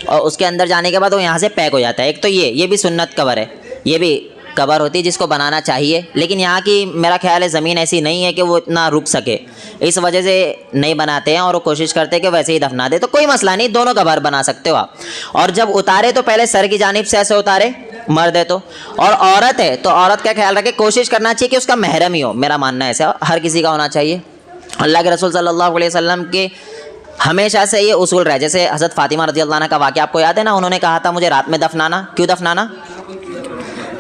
और उसके अंदर जाने के बाद वो यहाँ से पैक हो जाता है। एक तो ये भी सुन्नत कब्र है, ये भी कब्र होती है जिसको बनाना चाहिए। लेकिन यहाँ की मेरा ख्याल है ज़मीन ऐसी नहीं है कि वो इतना रुक सके, इस वजह से नहीं बनाते हैं और वो कोशिश करते हैं कि वैसे ही दफना दे। तो कोई मसला नहीं, दोनों कब्र बना सकते हो आप। और जब उतारे तो पहले सर की जानिब से ऐसे उतारे, मर्द है तो। और औरत है तो औरत का ख्याल रखे, कोशिश करना चाहिए कि उसका महरम ही हो। मेरा मानना है ऐसा हर किसी का होना चाहिए। अल्लाह के रसूल सल्लल्लाहु अलैहि वसल्लम के हमेशा से ये उसूल रहा है। जैसे हज़रत फ़ातिमा रज़ियल्लाहु अन्हा का वाक़या आपको याद है ना, उन्होंने कहा था मुझे रात में दफनाना। क्यों दफनाना?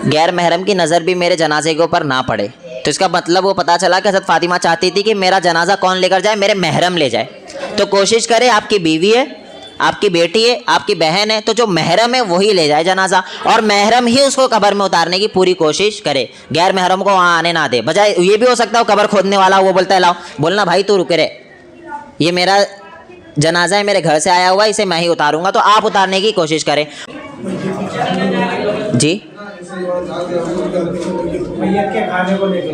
गैर महरम की नज़र भी मेरे जनाजे के ऊपर ना पड़े। तो इसका मतलब वो पता चला कि हज़रत फ़ातिमा चाहती थी कि मेरा जनाजा कौन लेकर जाए? मेरे महरम ले जाए। तो कोशिश करे, आपकी बीवी है, आपकी बेटी है, आपकी बहन है, तो जो महरम है वही ले जाए जनाजा, और महरम ही उसको कब्र में उतारने की पूरी कोशिश करे, गैर महरम को वहाँ आने ना दे। बजाय ये भी हो सकता है कब्र खोदने वाला वो बोलता है लाओ, बोलना भाई तू रुके रे, ये मेरा जनाजा है, मेरे घर से आया हुआ, इसे मैं ही उतारूंगा। तो आप उतारने की कोशिश करें जी।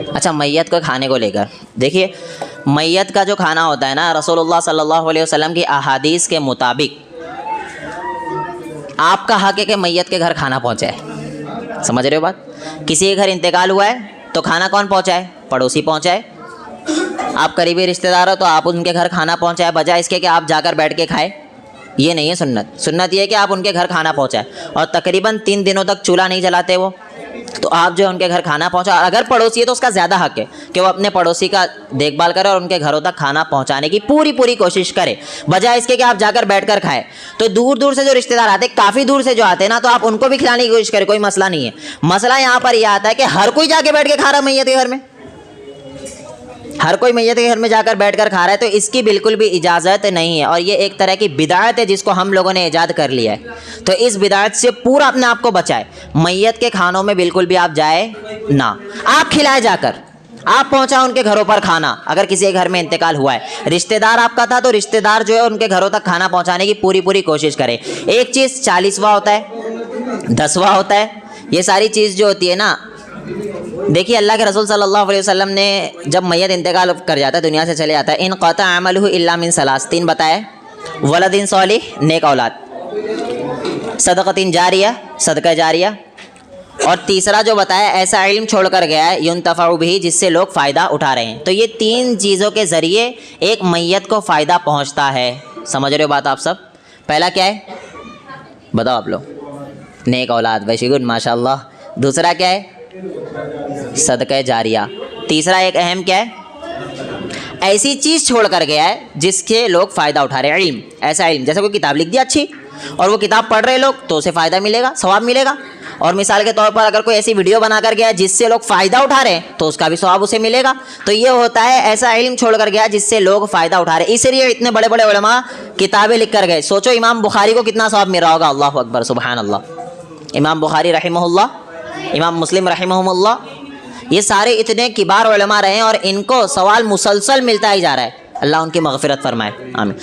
अच्छा, मैयत को खाने को लेकर देखिए, मैयत का जो खाना होता है ना, रसूलुल्लाह सल्लल्लाहु अलैहि वसल्लम की अहादीस के मुताबिक आपका हक है कि मैयत के घर खाना पहुंचाए। समझ रहे हो बात? किसी के घर इंतकाल हुआ है तो खाना कौन पहुंचाए? पड़ोसी पहुंचाए। आप करीबी रिश्तेदार हो तो आप उनके घर खाना पहुंचाए, बजाय इसके कि आप जाकर बैठ के खाए। ये नहीं है सुन्नत। सुन्नत ये है कि आप उनके घर खाना पहुंचाए, और तकरीबन 3 दिनों तक चूल्हा नहीं जलाते वो, तो आप जो है उनके घर खाना पहुंचाओ। अगर पड़ोसी है तो उसका ज़्यादा हक है कि वो अपने पड़ोसी का देखभाल करे और उनके घरों तक खाना पहुंचाने की पूरी कोशिश करे, बजाय इसके कि आप जाकर बैठकर खाएं। तो दूर दूर से जो रिश्तेदार आते हैं, काफ़ी दूर से जो आते हैं ना, तो आप उनको भी खिलाने की कोशिश करें, कोई मसला नहीं है। मसला यहाँ पर यह आता है कि हर कोई जाके बैठ के खा रहा है मैयत के घर में, हर कोई मैयत के घर में जाकर बैठकर खा रहा है, तो इसकी बिल्कुल भी इजाज़त नहीं है, और ये एक तरह की बिदाअत है जिसको हम लोगों ने ईजाद कर लिया है। तो इस बिदाअत से पूरा अपने आप को बचाए। मैयत के खानों में बिल्कुल भी आप जाए ना, आप खिलाए जाकर, आप पहुंचाओ उनके घरों पर खाना। अगर किसी के घर में इंतकाल हुआ है, रिश्तेदार आपका था, तो रिश्तेदार जो है उनके घरों तक खाना पहुँचाने की पूरी कोशिश करें। एक चीज़ 40वां होता है, 10वां होता है, ये सारी चीज़ जो होती है ना, देखिए अल्लाह के रसूल सल्लल्लाहु अलैहि वसल्लम ने जब मैयत इंतकाल कर जाता है, दुनिया से चले जाता है, इन क़ता अमलहु इल्ला मिन सलास, 3 बताए, वलदिन सॉलिह, नेक औलाद, सदक़तिन जारिया, सदका जारिया, और तीसरा जो बताया ऐसा इल्म छोड़ कर गया है युन्तफ़उ बिही, जिससे लोग फ़ायदा उठा रहे हैं। तो ये 3 चीज़ों के ज़रिए एक मैयत को फ़ायदा पहुँचता है। समझ रहे हो बात आप सब? पहला क्या है बताओ आप लोग? नेक औलाद, वेरी गुड, माशाअल्लाह। दूसरा क्या है? सदका जारिया। तीसरा एक अहम क्या है? ऐसी चीज़ छोड़ कर गया है जिसके लोग फ़ायदा उठा रहे हैं, इल्म, ऐसा इल्म, जैसे कोई किताब लिख दिया अच्छी, और वो किताब पढ़ रहे लोग तो उसे फ़ायदा मिलेगा, सवाब मिलेगा। और मिसाल के तौर पर अगर कोई ऐसी वीडियो बना कर गया जिससे लोग फ़ायदा उठा रहे हैं तो उसका भी सवाब उसे मिलेगा। तो ये होता है ऐसा इल्म छोड़ कर गया जिससे लोग फ़ायदा उठा रहे हैं, इसलिए इतने बड़े बड़े उलमा किताबें लिख कर गए। सोचो इमाम बुखारी को कितना सवाब मिल रहा होगा, अल्लाह अकबर, सुबहान अल्लाह। इमाम बुखारी रहमहुल्लाह, इमाम मुस्लिम रहमहुल्लाह, ये सारे इतने किबार उलमा रहे हैं और इनको सवाल मुसलसल मिलता ही जा रहा है। अल्लाह उनकी मग़फ़िरत फरमाए, आमीन।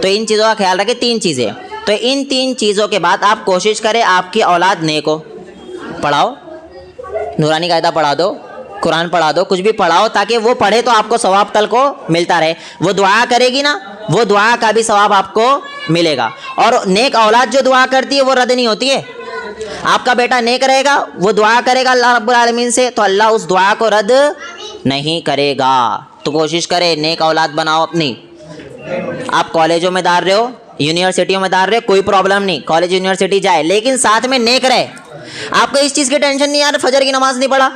तो इन चीज़ों का ख्याल रखें। 3 चीज़ें, तो इन 3 चीज़ों के बाद आप कोशिश करें आपकी औलाद नेक हो। पढ़ाओ, नूरानी कायदा पढ़ा दो, कुरान पढ़ा दो, कुछ भी पढ़ाओ ताकि वो पढ़े तो आपको सवाब कल को मिलता रहे। वो दुआ करेगी ना, वो दुआ का भी सवाब आपको मिलेगा। और नेक औलाद जो दुआ करती है वो रद्द नहीं होती है। आपका बेटा नेक रहेगा, वो दुआ करेगा अल्लाह रब्बुल आलमीन से, तो अल्लाह उस दुआ को रद्द नहीं करेगा। तो कोशिश करें नेक औलाद बनाओ अपनी। आप कॉलेजों में डाल रहे हो, यूनिवर्सिटियों में डाल रहे हो, कोई प्रॉब्लम नहीं, कॉलेज यूनिवर्सिटी जाए, लेकिन साथ में नेक रहे। आपको इस चीज़ की टेंशन नहीं, यार फजर की नमाज नहीं पढ़ा।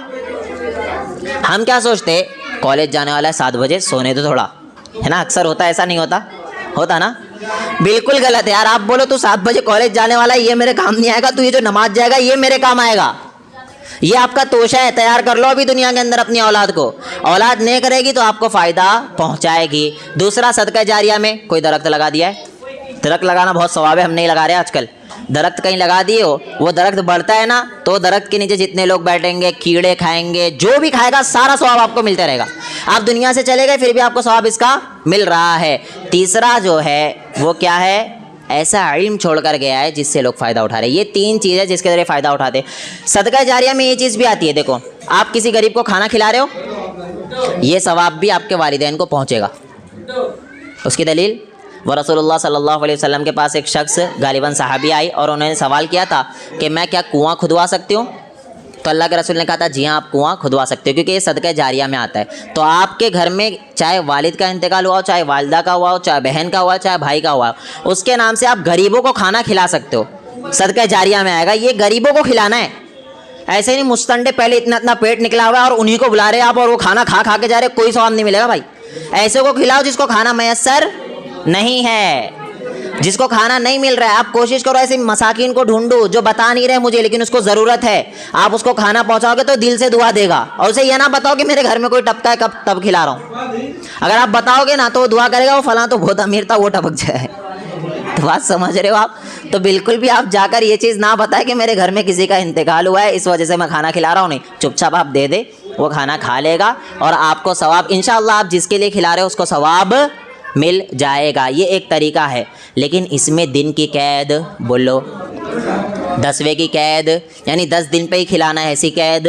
हम क्या सोचते, कॉलेज जाने वाला है 7 बजे, सोने तो थोड़ा, है ना। अक्सर होता है, ऐसा नहीं होता, होता ना। बिल्कुल गलत है यार। आप बोलो तू 7 बजे कॉलेज जाने वाला है, ये मेरे काम नहीं आएगा, तू ये जो नमाज जाएगा ये मेरे काम आएगा। ये आपका तोशा है, तैयार कर लो अभी दुनिया के अंदर अपनी औलाद को। औलाद नेक रहेगी तो आपको फ़ायदा पहुंचाएगी। दूसरा, सदका जारिया में कोई दरख्त लगा दिया है, दरख्त लगाना बहुत सवाब है, हम नहीं लगा रहे आजकल। दरख्त कहीं लगा दिए हो, वो दरख्त बढ़ता है ना, तो दरख्त के नीचे जितने लोग बैठेंगे, कीड़े खाएंगे, जो भी खाएगा सारा सवाब आपको मिलता रहेगा। आप दुनिया से चले गए फिर भी आपको सवाब इसका मिल रहा है। तीसरा जो है वो क्या है, ऐसा इल्म छोड़ कर गया है जिससे लोग फ़ायदा उठा रहे हैं। ये 3 चीज़ें जिसके ज़रिए फ़ायदा उठाते हैं। सदका जारिया में ये चीज़ भी आती है। देखो, आप किसी गरीब को खाना खिला रहे हो, ये सवाब भी आपके वालिदैन को पहुँचेगा। उसकी दलील, वो रसूलुल्लाह सल्लल्लाहु अलैहि वसल्लम के पास एक शख्स गालिबन सहाबी आई और उन्होंने सवाल किया था कि मैं क्या कुआं खुदवा सकती हूँ। तो अल्लाह के रसूल ने कहा था जी हाँ, आप कुआं खुदवा सकते हो, क्योंकि ये सदका जारिया में आता है। तो आपके घर में चाहे वालिद का इंतकाल हुआ हो, चाहे वालिदा का हुआ हो, चाहे बहन का हुआ हो, चाहे भाई का हुआ हो, उसके नाम से आप गरीबों को खाना खिला सकते हो, सदका जारिया में आएगा। ये गरीबों को खिलाना है, ऐसे नहीं मुस्तंडे पहले इतना इतना पेट निकला हुआ है और उन्हीं को बुला रहे आप और वो खाना खा खा के जा रहे, कोई सवाब नहीं मिलेगा भाई। ऐसे को खिलाओ जिसको खाना मैसर नहीं है, जिसको खाना नहीं मिल रहा है। आप कोशिश करो ऐसे मसाकिन को ढूंढो जो बता नहीं रहे मुझे लेकिन उसको ज़रूरत है, आप उसको खाना पहुंचाओगे तो दिल से दुआ देगा। और उसे यह ना बताओ कि मेरे घर में कोई टपका है कब तब खिला रहा हूँ। अगर आप बताओगे ना तो वो दुआ करेगा, वो फलां तो बहुत अमीर था वो टपक जाए। तो बात समझ रहे हो आप। तो बिल्कुल भी आप जाकर ये चीज़ ना बताएं कि मेरे घर में किसी का इंतकाल हुआ है इस वजह से मैं खाना खिला रहा हूँ, नहीं, चुपचाप आप दे दे, वो खाना खा लेगा और आपको सवाब इंशाअल्लाह, आप जिसके लिए खिला रहे हो उसको सवाब मिल जाएगा। ये एक तरीका है। लेकिन इसमें दिन की कैद, बोलो 10वें की कैद, यानी 10 दिन पे ही खिलाना है ऐसी कैद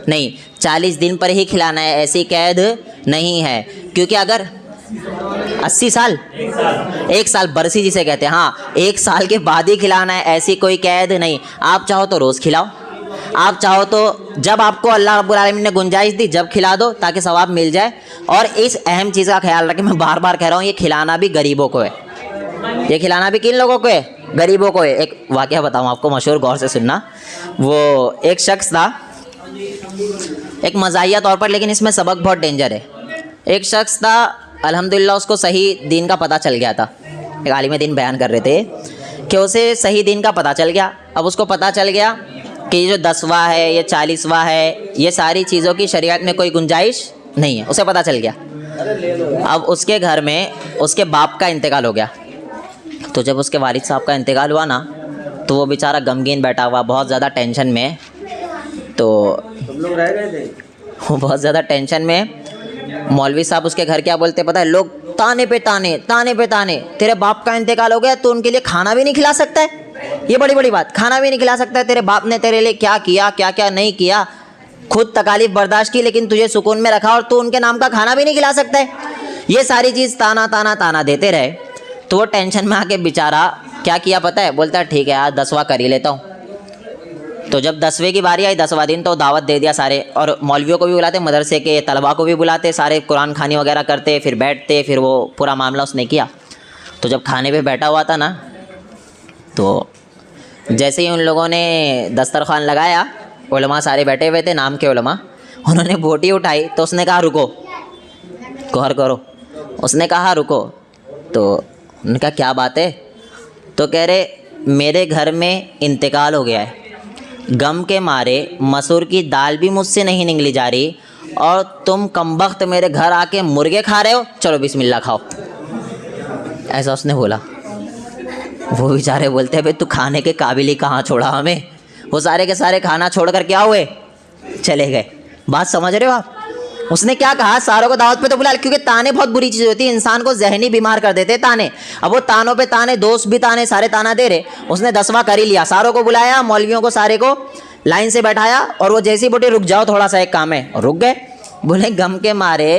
नहीं, 40 दिन पर ही खिलाना है ऐसी कैद नहीं है। क्योंकि अगर 80 साल, 1 साल बरसी जिसे कहते हैं, हाँ 1 साल के बाद ही खिलाना है ऐसी कोई कैद नहीं। आप चाहो तो रोज़ खिलाओ, आप चाहो तो जब आपको अल्लाह रब्बुल आलमीन ने गुंजाइश दी जब खिला दो ताकि सवाब मिल जाए। और इस अहम चीज़ का ख्याल रखें, मैं बार बार कह रहा हूँ, ये खिलाना भी गरीबों को है। ये खिलाना भी किन लोगों को है, गरीबों को है। एक वाक़या बताऊँ आपको मशहूर, गौर से सुनना। वो एक शख्स था, एक मज़ाहिया तौर पर, लेकिन इसमें सबक बहुत डेंजर है। एक शख्स था, अल्हम्दुलिल्लाह उसको सही दीन का पता चल गया था। एक आलिम दीन बयान कर रहे थे कि उसे सही दीन का पता चल गया। अब उसको पता चल गया कि ये जो 10वां है, ये 40वां है, ये सारी चीज़ों की शरीयत में कोई गुंजाइश नहीं है, उसे पता चल गया। अब उसके घर में उसके बाप का इंतकाल हो गया। तो जब उसके वालिद साहब का इंतकाल हुआ ना, तो वो बेचारा गमगीन बैठा हुआ, बहुत ज़्यादा टेंशन में। तो लोग रह गए थे, वो बहुत ज़्यादा टेंशन में। मौलवी साहब उसके घर क्या बोलते पता है, लोग ताने पे ताने, ताने पे ताने, तेरे बाप का इंतकाल हो गया तो उनके लिए खाना भी नहीं खिला सकता है। ये बड़ी बड़ी बात, खाना भी नहीं खिला सकता है। तेरे बाप ने तेरे लिए क्या किया, क्या क्या नहीं किया, खुद तकालीफ बर्दाश्त की लेकिन तुझे सुकून में रखा और तू उनके नाम का खाना भी नहीं खिला सकता है। ये सारी चीज़ ताना ताना ताना देते रहे। तो वो टेंशन में आके बेचारा क्या किया पता है, बोलता है ठीक है यार 10वां कर ही लेता हूँ। तो जब 10वें की बारी आई, 10वां दिन, तो दावत दे दिया सारे, और मौलवियों को भी बुलाते, मदरसे के तलबा को भी बुलाते, सारे कुरान खानी वगैरह करते, फिर बैठते, फिर वो पूरा मामला उसने किया। तो जब खाने पे बैठा हुआ था ना, तो जैसे ही उन लोगों ने दस्तरखान लगाया, उलमा सारे बैठे हुए थे, नाम के उलमा, उन्होंने बोटी उठाई तो उसने कहा रुको, गौर करो, उसने कहा रुको। तो उन्होंने कहा क्या बात है? तो कह रहे मेरे घर में इंतकाल हो गया है, गम के मारे मसूर की दाल भी मुझसे नहीं निकली जा रही और तुम कमबख्त मेरे घर आके मुर्गे खा रहे हो, चलो बिस्मिल्लाह खाओ। ऐसा उसने बोला। वो बेचारे बोलते हैं भाई तू खाने के काबिल ही कहाँ छोड़ा हमें। वो सारे के सारे खाना छोड़ कर क्या हुए, चले गए। बात समझ रहे हो आप? उसने क्या कहा, सारों को दावत पे तो बुला, क्योंकि ताने बहुत बुरी चीज़ होती है, इंसान को जहनी बीमार कर देते ताने। अब वो तानों पे ताने, दोस्त भी ताने, सारे ताना दे रहे। उसने 10वां कर ही लिया, सारों को बुलाया, मौलवियों को सारे को लाइन से बैठाया और वो जैसी बोटे रुक जाओ थोड़ा सा एक काम है, रुक गए। बोले गम के मारे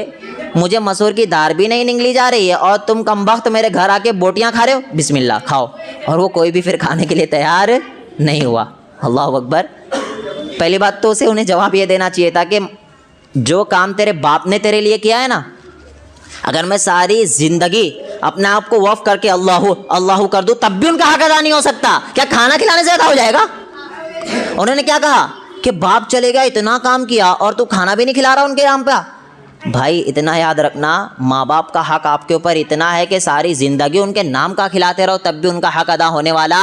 मुझे मसूर की दाल भी नहीं निकली जा रही है और तुम कमबख्त मेरे घर आके बोटियाँ खा रहे हो, बिस्मिल्लाह खाओ। और वो कोई भी फिर खाने के लिए तैयार नहीं हुआ। अल्लाह अकबर। पहली बात तो उसे उन्हें जवाब ये देना चाहिए था कि जो काम तेरे बाप ने तेरे लिए किया है ना, अगर मैं सारी ज़िंदगी अपने आप को वफ़ करके अल्लाहु अल्लाहु कर दूँ तब भी उनका हक अदा नहीं हो सकता। क्या खाना खिलाने से अदा हो जाएगा? उन्होंने क्या कहा कि बाप चले गया, इतना काम किया और तू खाना भी नहीं खिला रहा उनके नाम पे। भाई इतना याद रखना, माँ बाप का हक आपके ऊपर इतना है कि सारी ज़िंदगी उनके नाम का खिलाते रहो तब भी उनका हक अदा होने वाला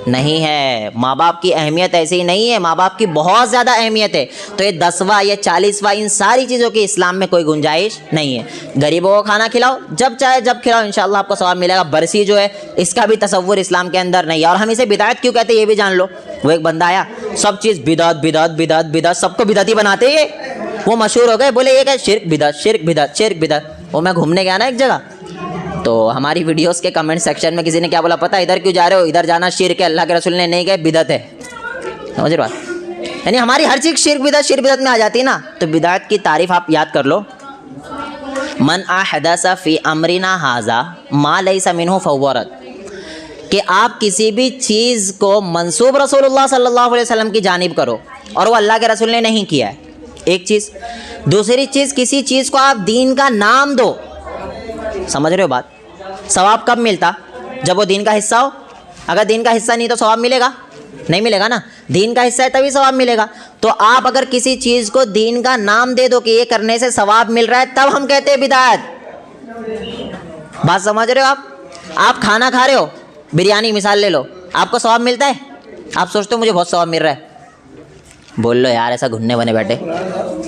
नहीं है। माँ बाप की अहमियत ऐसे ही नहीं है, माँ बाप की बहुत ज़्यादा अहमियत है। तो ये 10वां या 40वां इन सारी चीज़ों की इस्लाम में कोई गुंजाइश नहीं है। गरीबों को खाना खिलाओ, जब चाहे जब खिलाओ, इंशाल्लाह आपको सवाब मिलेगा। बरसी जो है इसका भी तसव्वुर इस्लाम के अंदर नहीं है। और हम इसे बिदात क्यों कहते हैं ये भी जान लो। वो एक बंदा आया, सब चीज़ बिदात बिदात बिदात बिदात, सबको बिदाती बनाते हैं। वो मशहूर हो गए, बोले ये क्या शिर्क बिदात शिर्क बिदात शिर्क बिदात। वो मैं घूमने गया ना एक जगह, तो हमारी वीडियोस के कमेंट सेक्शन में किसी ने क्या बोला पता है, इधर क्यों जा रहे हो, इधर जाना शिर्क है, अल्लाह के रसूल ने नहीं कहा बिदअत है। समझ रहे बात? यानी हमारी हर चीज़ शिर्क बिदअत में आ जाती है ना। तो बिदअत की तारीफ आप याद कर लो, मन अहदसा फी अमरिना हाजा मा लैसा मिन्हु फहुव रद्द। कि आप किसी भी चीज़ को मंसूब रसूलुल्लाह सल्लल्लाहु अलैहि वसल्लम की जानिब करो और वो अल्लाह के रसूल ने नहीं किया है, एक चीज़। दूसरी चीज़, किसी चीज़ को आप दीन का नाम दो। समझ रहे हो बात? सवाब कब मिलता? जब वो दीन का हिस्सा हो। अगर दीन का हिस्सा नहीं तो सवाब मिलेगा? नहीं मिलेगा ना। दीन का हिस्सा है तभी सवाब मिलेगा। तो आप अगर किसी चीज़ को दीन का नाम दे दो कि ये करने से सवाब मिल रहा है, तब हम कहते हैं बिदात। बात समझ रहे हो आप? आप खाना खा रहे हो, बिरयानी मिसाल ले लो, आपको सवाब मिलता है? आप सोचते हो मुझे बहुत सवाब मिल रहा है? बोल लो यार, ऐसा घुन्ने बने बैठे।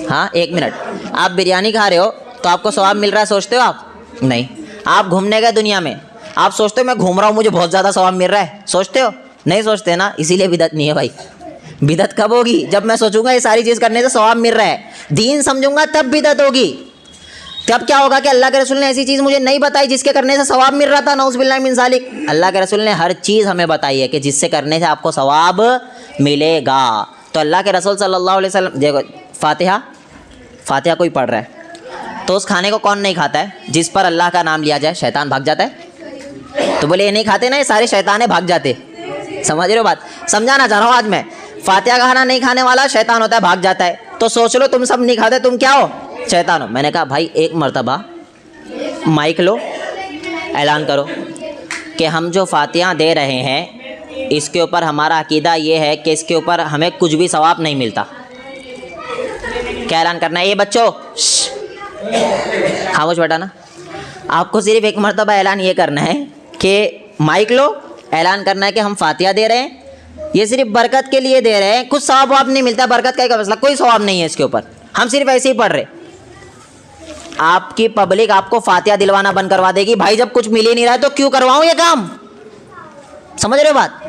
हाँ, 1 मिनट। आप बिरयानी खा रहे हो तो आपको सवाब मिल रहा है, सोचते हो आप? नहीं। आप घूमने गए दुनिया में, आप सोचते हो मैं घूम रहा हूँ मुझे बहुत ज़्यादा सवाब मिल रहा है, सोचते हो? नहीं सोचते ना। इसीलिए बिदअत नहीं है भाई। बिदअत कब होगी? जब मैं सोचूंगा ये सारी चीज़ करने से सवाब मिल रहा है, दीन समझूंगा, तब बिदअत होगी। तब क्या होगा कि अल्लाह के रसूल ने ऐसी चीज़ मुझे नहीं बताई जिसके करने से सवाब मिल रहा था, नऊज़ बिल्लाहि मिन ज़ालिक। अल्लाह के रसूल ने हर चीज़ हमें बताई है कि जिससे करने से आपको सवाब मिलेगा। तो अल्लाह के रसूल सल्लल्लाहु अलैहि वसल्लम, देखो फातिहा कोई पढ़ रहा है तो उस खाने को कौन नहीं खाता है? जिस पर अल्लाह का नाम लिया जाए शैतान भाग जाता है। तो बोले ये नहीं खाते ना, ये सारे शैताने भाग जाते। समझ रहे हो बात? समझाना चाह रहा हूँ आज मैं। फातिहा का खाना नहीं खाने वाला शैतान होता है, भाग जाता है। तो सोच लो तुम सब नहीं खाते, तुम क्या हो? शैतान हो। मैंने कहा भाई एक मर्तबा माइक लो, ऐलान करो कि हम जो फातिहा दे रहे हैं इसके ऊपर हमारा अकीदा ये है कि इसके ऊपर हमें कुछ भी सवाब नहीं मिलता। क्या ऐलान करना है? ये बच्चों खामोश बैठा ना। आपको सिर्फ एक मर्तबा ऐलान ये करना है कि माइक लो, ऐलान करना है कि हम फातिहा दे रहे हैं, ये सिर्फ बरकत के लिए दे रहे हैं, कुछ सवाब वाब नहीं मिलता। बरकत का एक मसला, कोई सवाब नहीं है इसके ऊपर, हम सिर्फ ऐसे ही पढ़ रहे। आपकी पब्लिक आपको फातिहा दिलवाना बंद करवा देगी। भाई जब कुछ मिल ही नहीं रहा है तो क्यों करवाऊँ ये काम? समझ रहे हो बात?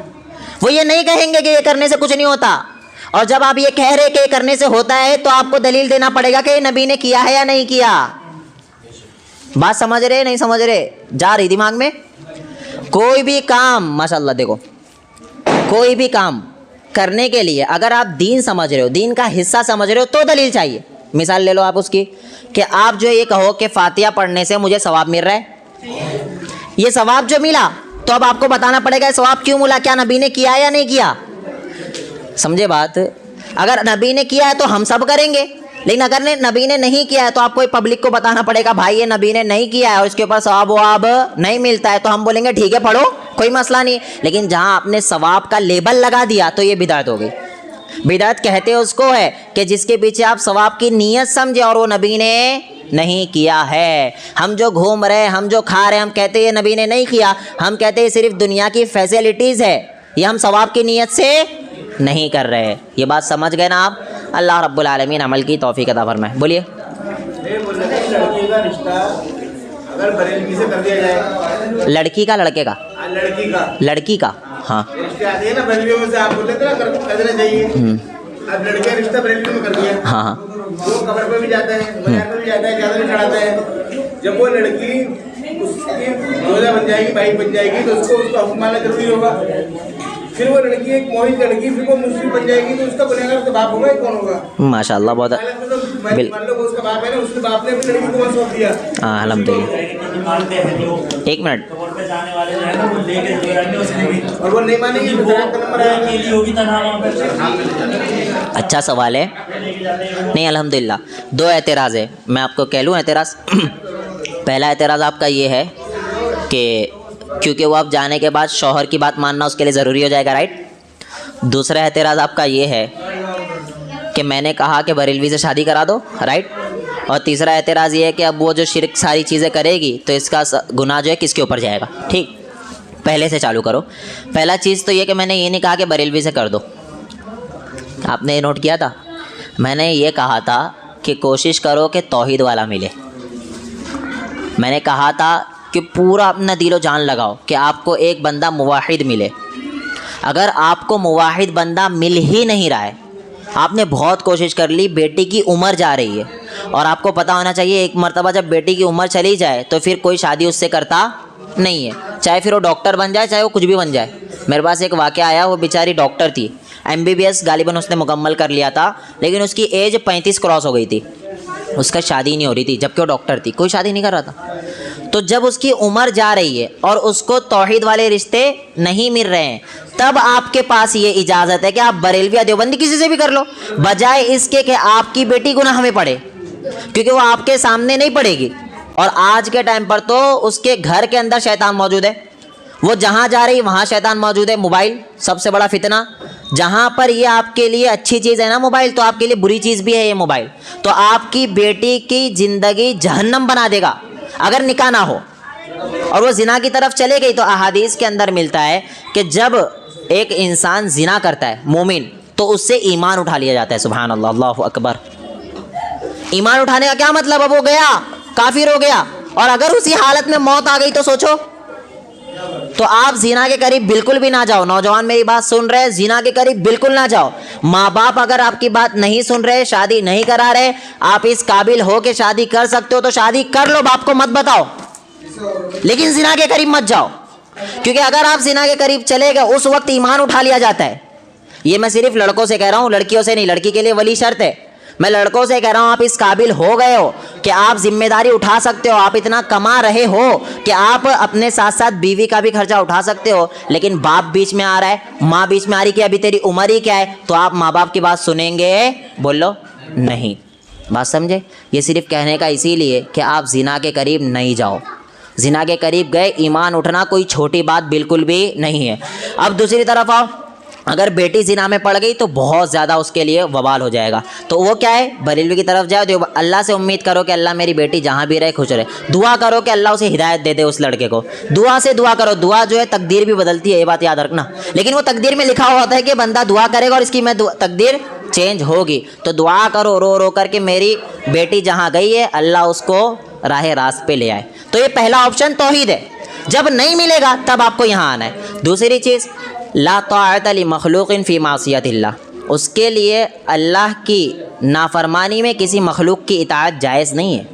वो ये नहीं कहेंगे कि ये करने से कुछ नहीं होता। और जब आप ये कह रहे कि ये करने से होता है तो आपको दलील देना पड़ेगा कि नबी ने किया है या नहीं किया। बात समझ रहे नहीं समझ रहे? जा रही दिमाग में? कोई भी काम, माशाल्लाह देखो, कोई भी काम करने के लिए अगर आप दीन समझ रहे हो, दीन का हिस्सा समझ रहे हो, तो दलील चाहिए। मिसाल ले लो आप उसकी कि आप जो ये कहो कि फातिहा पढ़ने से मुझे सवाब मिल रहा है, ये सवाब जो मिला तो अब आपको बताना पड़ेगा सवाब क्यों मिला, क्या नबी ने किया या नहीं किया। समझे बात? अगर नबी ने किया है तो हम सब करेंगे, लेकिन अगर नबी ने नहीं किया है तो आपको पब्लिक को बताना पड़ेगा भाई ये नबी ने नहीं किया है और इसके ऊपर सवाब ववाब नहीं मिलता है। तो हम बोलेंगे ठीक है पढ़ो, कोई मसला नहीं। लेकिन जहाँ आपने सवाब का लेबल लगा दिया तो ये बिदात हो गई। बिदात कहते उसको है कि जिसके पीछे आप सवाब की नीयत समझे और वो नबी ने नहीं किया है। हम जो घूम रहे हैं, हम जो खा रहे हैं, हम कहते हैं ये नबी ने नहीं किया। हम कहते हैं सिर्फ दुनिया की फैसिलिटीज़ है, ये हम सवाब की नीयत से नहीं कर रहे। ये बात समझ गए ना आप? अल्लाह रब्बुल आलमीन अमल की तौफीक अता फरमाए। बोलिए। लड़की का रिश्ता अगर बरेलवी से कर दिया जाए, लड़की का लड़के का लड़की का हाँ रिश्ते आते हैं ना बरेलवी में से, आप बोलते थे ना कर देना चाहिए। अब लड़के का रिश्ता बरेलवी में कर दिया, हाँ हाँ वो कब्र पे भी जाता है, मजार पे भी जाता है, चादर भी चढ़ाता है। जब वो लड़की उसकी रोजा बन जाएगी, भाई बन जाएगी, तो उसको हुक्म मानना जरूरी होगा। फिर वो लड़की एक मोहित लड़की, फिर वो मुस्लिम बन जाएगी, तो उसका गुनहगार उसका बाप होगा, कौन होगा? माशाअल्लाह बहुत मान लो उसका बाप है ना, उसके बाप ने अपनी लड़की को सौंप दिया। हाँ अल्हम्दुलिल्लाह। एक मिनट, और वो नहीं मानेगी तो तलाक का नंबर आएगा। अच्छा सवाल है। नहीं अल्हम्दुलिल्लाह, दो एतराज़ है, मैं आपको कह लूँ एतराज़। पहला एतराज़ आपका ये है कि क्योंकि वो आप जाने के बाद शौहर की बात मानना उसके लिए ज़रूरी हो जाएगा, राइट। दूसरा एतराज़ आपका ये है कि मैंने कहा कि बरेलवी से शादी करा दो, राइट। और तीसरा एतराज़ ये है कि अब वो जो शिरक सारी चीज़ें करेगी तो इसका गुनाह जो है किसके ऊपर जाएगा। ठीक, पहले से चालू करो। पहला चीज़ तो ये कि मैंने ये नहीं कहा कि बरेलवी से कर दो, आपने ये नोट किया था। मैंने ये कहा था कि कोशिश करो कि तौहीद वाला मिले। मैंने कहा था कि पूरा अपना दिलो जान लगाओ कि आपको एक बंदा मुवाहिद मिले। अगर आपको मुवाहिद बंदा मिल ही नहीं रहा है, आपने बहुत कोशिश कर ली, बेटी की उम्र जा रही है, और आपको पता होना चाहिए एक मर्तबा जब बेटी की उम्र चली जाए तो फिर कोई शादी उससे करता नहीं है, चाहे फिर वो डॉक्टर बन जाए, चाहे वो कुछ भी बन जाए। मेरे पास एक वाक़या आया, वो बेचारी डॉक्टर थी, MBBS गालिबन उसने मुकम्मल कर लिया था, लेकिन उसकी एज 35 क्रॉस हो गई थी, उसका शादी नहीं हो रही थी, जबकि वो डॉक्टर थी, कोई शादी नहीं कर रहा था। तो जब उसकी उम्र जा रही है और उसको तौहीद वाले रिश्ते नहीं मिल रहे हैं, तब आपके पास ये इजाज़त है कि आप बरेलवी या देवबंदी किसी से भी कर लो, बजाय इसके कि आपकी बेटी गुनाह में पड़े, क्योंकि वो आपके सामने नहीं पड़ेगी। और आज के टाइम पर तो उसके घर के अंदर शैतान मौजूद है, वो जहाँ जा रही वहाँ शैतान मौजूद है। मोबाइल सबसे बड़ा फितना, जहाँ पर ये आपके लिए अच्छी चीज़ है ना मोबाइल, तो आपके लिए बुरी चीज़ भी है ये मोबाइल। तो आपकी बेटी की ज़िंदगी जहन्नम बना देगा अगर निकाह ना हो और वो जिना की तरफ चले गई। तो अहादीस के अंदर मिलता है कि जब एक इंसान जिना करता है मोमिन, तो उससे ईमान उठा लिया जाता है। सुभान अल्लाह, अल्लाहु अकबर। ईमान उठाने का क्या मतलब? अब वो गया, काफिर हो गया, और अगर उसी हालत में मौत आ गई तो सोचो। तो आप जिना के करीब बिल्कुल भी ना जाओ। नौजवान मेरी बात सुन रहे हैं, जिना के करीब बिल्कुल ना जाओ। माँ बाप अगर आपकी बात नहीं सुन रहे, शादी नहीं करा रहे, आप इस काबिल हो कि शादी कर सकते हो तो शादी कर लो, बाप को मत बताओ, लेकिन जिना के करीब मत जाओ, क्योंकि अगर आप जिना के करीब चले गए उस वक्त ईमान उठा लिया जाता है। ये मैं सिर्फ लड़कों से कह रहा हूँ, लड़कियों से नहीं। लड़की के लिए वली शर्त है। मैं लड़कों से कह रहा हूँ, आप इस काबिल हो गए हो कि आप जिम्मेदारी उठा सकते हो, आप इतना कमा रहे हो कि आप अपने साथ साथ बीवी का भी खर्चा उठा सकते हो, लेकिन बाप बीच में आ रहा है, माँ बीच में आ रही कि अभी तेरी उम्र ही क्या है, तो आप माँ बाप की बात सुनेंगे? बोलो नहीं। बात समझे? ये सिर्फ कहने का इसीलिए कि आप जिना के करीब नहीं जाओ। जिना के करीब गए, ईमान उठना कोई छोटी बात बिल्कुल भी नहीं है। अब दूसरी तरफ आओ, अगर बेटी जिना में पड़ गई तो बहुत ज़्यादा उसके लिए वबाल हो जाएगा। तो वो क्या है? बरेलवी की तरफ जाओ। जो अल्लाह से उम्मीद करो कि अल्लाह मेरी बेटी जहाँ भी रहे खुश रहे। दुआ करो कि अल्लाह उसे हिदायत दे दे उस लड़के को। दुआ से दुआ करो। दुआ जो है तकदीर भी बदलती है, ये बात याद रखना। लेकिन वो तकदीर में लिखा हुआ होता है कि बंदा दुआ करेगा और इसकी मैं तकदीर चेंज होगी। तो दुआ करो रो रो करके मेरी बेटी जहाँ गई है अल्लाह उसको राह रास्त पे ले आए। तो ये पहला ऑप्शन तौहीद है। जब नहीं मिलेगा तब आपको यहाँ आना है। दूसरी चीज़, ला ताअत लि मखलूक़िन फ़ी मासियतिल्लाह, उसके लिए अल्लाह की नाफरमानी में किसी मखलूक की इताअत जायज़ नहीं है।